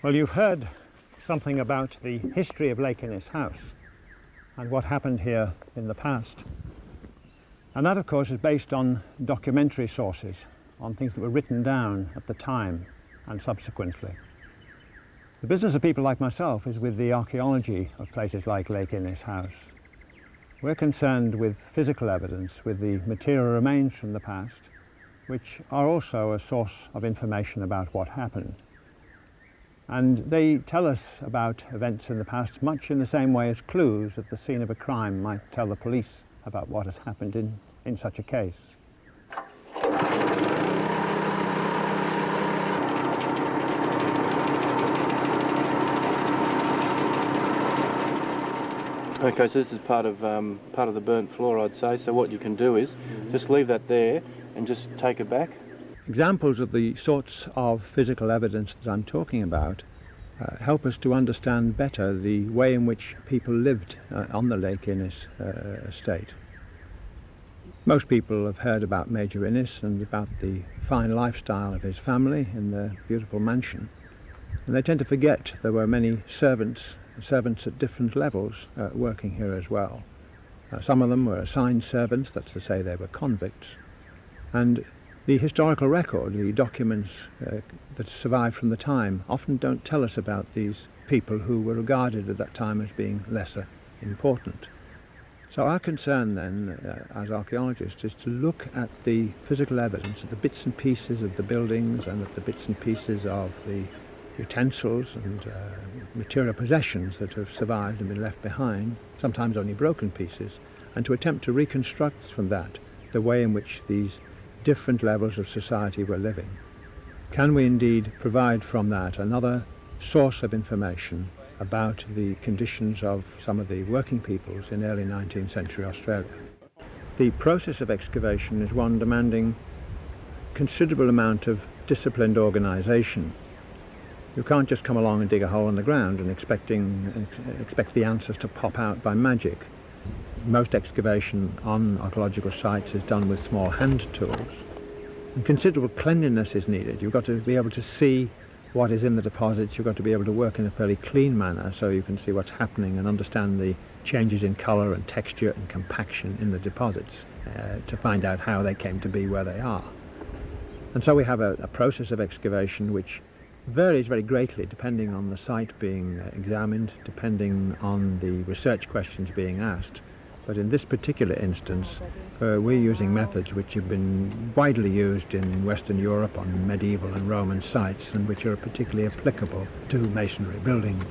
Well, you've heard something about the history of Lake Innis House and what happened here in the past. And that, of course, is based on documentary sources, on things that were written down at the time and subsequently. The business of people like myself is with the archaeology of places like Lake Innis House. We're concerned with physical evidence, with the material remains from the past, which are also a source of information about what happened. And they tell us about events in the past much in the same way as clues at the scene of a crime might tell the police about what has happened in such a case. Okay, so this is part of the burnt floor, I'd say. So what you can do is just leave that there and just take it back. Examples of the sorts of physical evidence that I'm talking about help us to understand better the way in which people lived on the Lake Innis estate. Most people have heard about Major Innis and about the fine lifestyle of his family in the beautiful mansion, and they tend to forget there were many servants at different levels working here as well. Some of them were assigned servants, that's to say they were convicts, and the historical record, the documents that survive from the time, often don't tell us about these people who were regarded at that time as being lesser important. So our concern then, as archaeologists, is to look at the physical evidence, at the bits and pieces of the buildings and at the bits and pieces of the utensils and material possessions that have survived and been left behind, sometimes only broken pieces, and to attempt to reconstruct from that the way in which these different levels of society were living. Can we indeed provide from that another source of information about the conditions of some of the working peoples in early 19th century Australia? The process of excavation is one demanding considerable amount of disciplined organisation. You can't just come along and dig a hole in the ground and expect the answers to pop out by magic. Most excavation on archaeological sites is done with small hand tools, and considerable cleanliness is needed. You've got to be able to see what is in the deposits. You've got to be able to work in a fairly clean manner so you can see what's happening and understand the changes in colour and texture and compaction in the deposits to find out how they came to be where they are. And so we have a process of excavation which varies very greatly depending on the site being examined, depending on the research questions being asked. But in this particular instance, we're using methods which have been widely used in Western Europe on medieval and Roman sites and which are particularly applicable to masonry buildings.